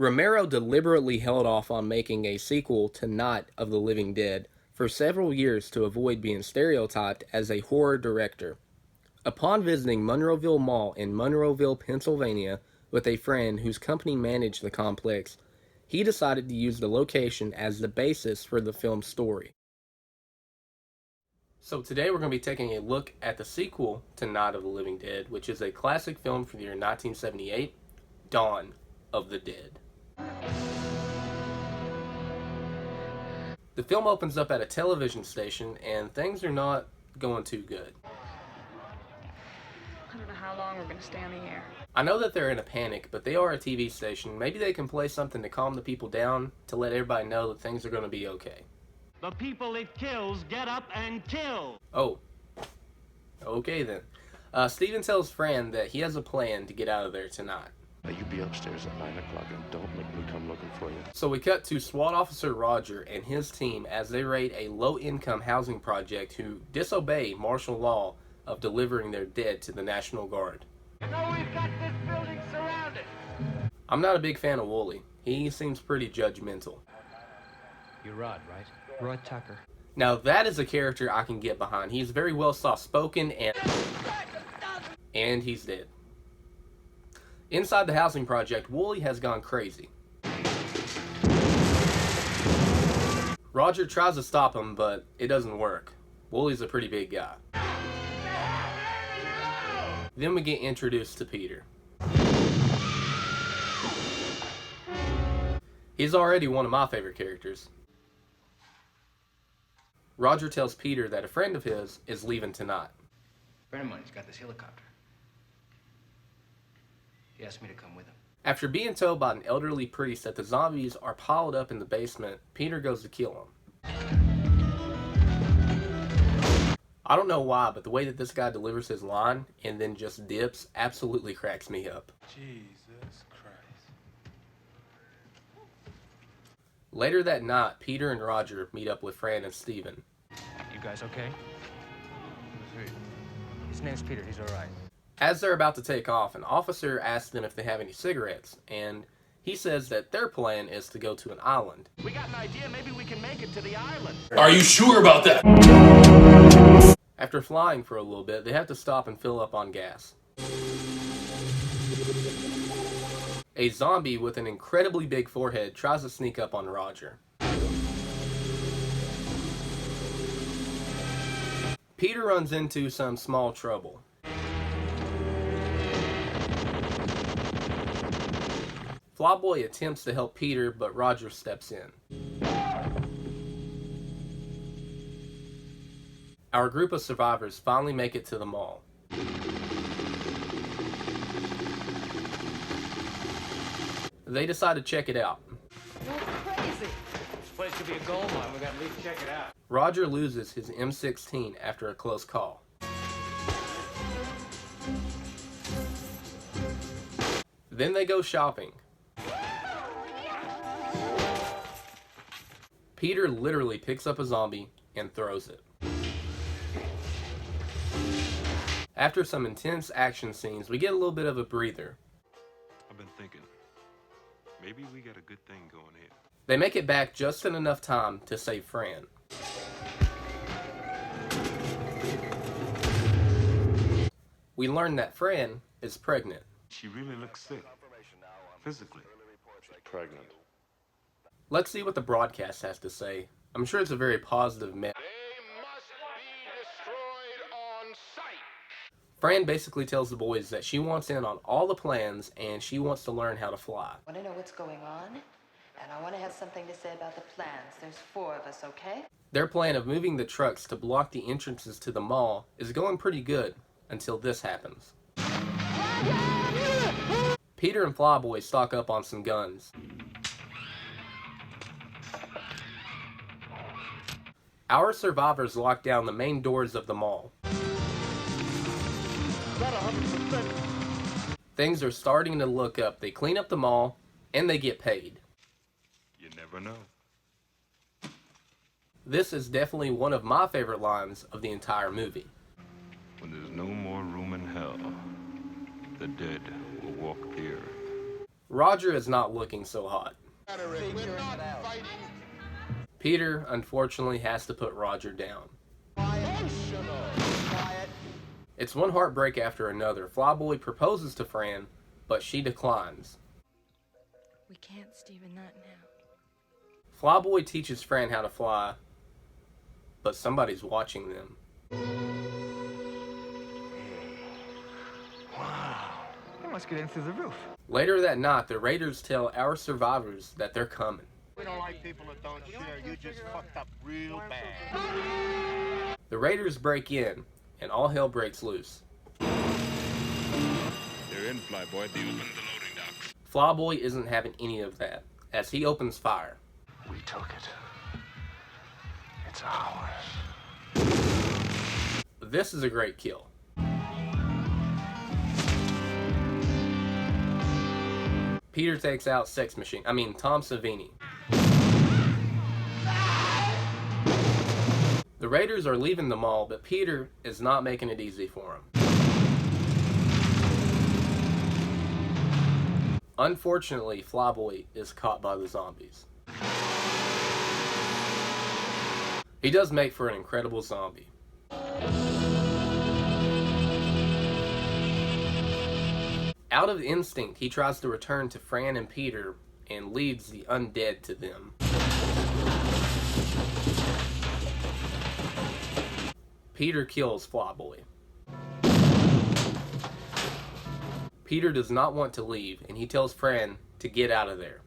Romero deliberately held off on making a sequel to Night of the Living Dead for several years to avoid being stereotyped as a horror director. Upon visiting Monroeville Mall in Monroeville, Pennsylvania, with a friend whose company managed the complex, he decided to use the location as the basis for the film's story. So today we're going to be taking a look at the sequel to Night of the Living Dead, which is a classic film from the year 1978, Dawn of the Dead. The film opens up at a television station, and things are not going too good. I don't know how long we're going to stay on the air. I know that they're in a panic, but they are a TV station. Maybe they can play something to calm the people down, to let everybody know that things are going to be okay. The people it kills get up and kill. Oh. Okay then. Steven tells Fran that he has a plan to get out of there tonight. Now you be upstairs at 9 o'clock and don't make me come looking for you. So we cut to SWAT officer Roger and his team as they raid a low-income housing project who disobey martial law of delivering their dead to the National Guard. You know we've got this building surrounded. I'm not a big fan of Wooly. He seems pretty judgmental. You're Rod, right? Rod Tucker. Now that is a character I can get behind. He's very well soft-spoken and he's dead. Inside the housing project, Wooly has gone crazy. Roger tries to stop him, but it doesn't work. Wooly's a pretty big guy. Then we get introduced to Peter. He's already one of my favorite characters. Roger tells Peter that a friend of his is leaving tonight. A friend of mine's got this helicopter. He asked me to come with him. After being told by an elderly priest that the zombies are piled up in the basement, Peter goes to kill him. I don't know why, but the way that this guy delivers his line and then just dips absolutely cracks me up. Jesus Christ. Later that night, Peter and Roger meet up with Fran and Steven. You guys okay? His name's Peter. He's all right. As they're about to take off, an officer asks them if they have any cigarettes, and he says that their plan is to go to an island. We got an idea. Maybe we can make it to the island. Are you sure about that? After flying for a little bit, they have to stop and fill up on gas. A zombie with an incredibly big forehead tries to sneak up on Roger. Peter runs into some small trouble. Flyboy attempts to help Peter, but Roger steps in. Our group of survivors finally make it to the mall. They decide to check it out. You're crazy. This place could be a gold mine. We gotta at least check it out. Roger loses his M16 after a close call. Then they go shopping. Peter literally picks up a zombie and throws it. After some intense action scenes, we get a little bit of a breather. I've been thinking, maybe we got a good thing going here. They make it back just in enough time to save Fran. We learn that Fran is pregnant. She really looks sick, physically. She's pregnant. Let's see what the broadcast has to say. I'm sure it's a very positive message. They must be destroyed on sight. Fran basically tells the boys that she wants in on all the plans and she wants to learn how to fly. I want to know what's going on, and I want to have something to say about the plans. There's 4 of us, okay? Their plan of moving the trucks to block the entrances to the mall is going pretty good until this happens. Peter and Flyboy stock up on some guns. Our survivors lock down the main doors of the mall. Things are starting to look up. They clean up the mall, and they get paid. You never know. This is definitely one of my favorite lines of the entire movie. When there's no more room in hell, the dead will walk the earth. Roger is not looking so hot. We're not fighting Peter, unfortunately, has to put Roger down. emotional. It's one heartbreak after another. Flyboy proposes to Fran, but she declines. We can't, Stephen, not now. Flyboy teaches Fran how to fly, but somebody's watching them. They must get in through the roof. Later that night, the Raiders tell our survivors that they're coming. We don't like people that don't share. You just fucked up real bad. The Raiders break in, and all hell breaks loose. They're in, Flyboy. They opened the loading docks. Flyboy isn't having any of that, as he opens fire. We took it. It's ours. This is a great kill. Peter takes out Tom Savini. The Raiders are leaving the mall, but Peter is not making it easy for him. Unfortunately, Flyboy is caught by the zombies. He does make for an incredible zombie. Out of instinct, he tries to return to Fran and Peter and leads the undead to them. Peter kills Flyboy. Peter does not want to leave, and he tells Fran to get out of there.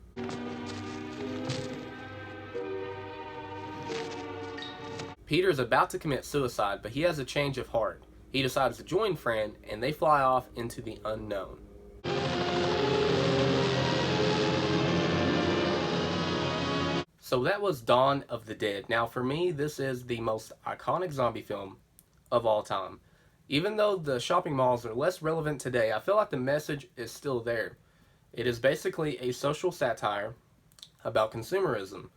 Peter's about to commit suicide, but he has a change of heart. He decides to join Fran, and they fly off into the unknown. So that was Dawn of the Dead. Now for me, this is the most iconic zombie film of all time. Even though the shopping malls are less relevant today, I feel like the message is still there. It is basically a social satire about consumerism.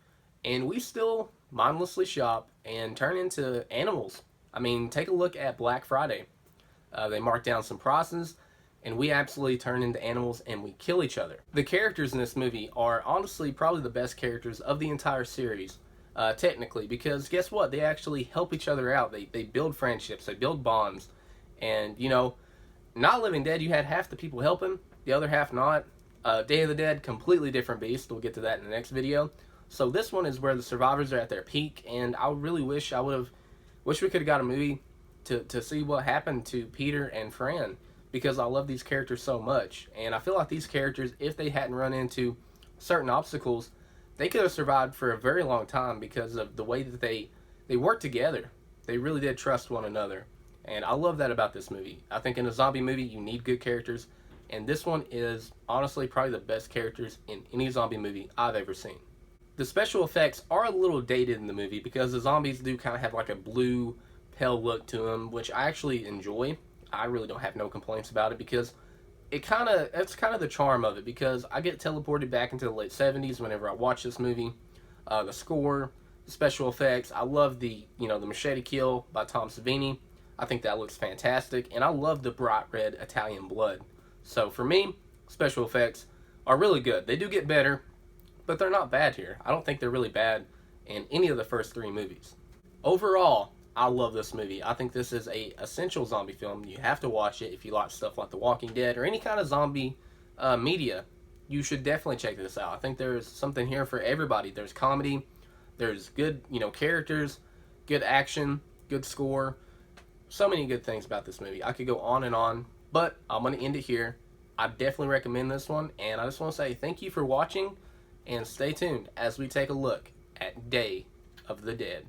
And we still mindlessly shop and turn into animals. I mean, take a look at Black Friday. They mark down some prices, and we absolutely turn into animals and we kill each other. The characters in this movie are honestly probably the best characters of the entire series, technically, because guess what? They actually help each other out. They build friendships, they build bonds, and you know, not Living Dead, you had half the people helping, the other half not. Day of the Dead, completely different beast. We'll get to that in the next video. So this one is where the survivors are at their peak, and I really wish we could have got a movie to see what happened to Peter and Fran, because I love these characters so much. And I feel like these characters, if they hadn't run into certain obstacles, they could have survived for a very long time because of the way that they worked together. They really did trust one another. And I love that about this movie. I think in a zombie movie, you need good characters. And this one is honestly probably the best characters in any zombie movie I've ever seen. The special effects are a little dated in the movie because the zombies do kind of have like a blue, pale look to them, which I actually enjoy. I really don't have no complaints about it because it's kind of the charm of it, because I get teleported back into the late 70s whenever I watch this movie. The score, the special effects, I love the machete kill by Tom Savini. I think that looks fantastic, and I love the bright red Italian blood. So for me, special effects are really good. They do get better, but they're not bad here. I don't think they're really bad in any of the first three movies. Overall, I love this movie. I think this is a essential zombie film. You have to watch it if you like stuff like The Walking Dead or any kind of zombie media. You should definitely check this out. I think there's something here for everybody. There's comedy, there's good characters, good action, good score. So many good things about this movie. I could go on, but I'm going to end it here. I definitely recommend this one, and I just want to say thank you for watching, and stay tuned as we take a look at Day of the Dead.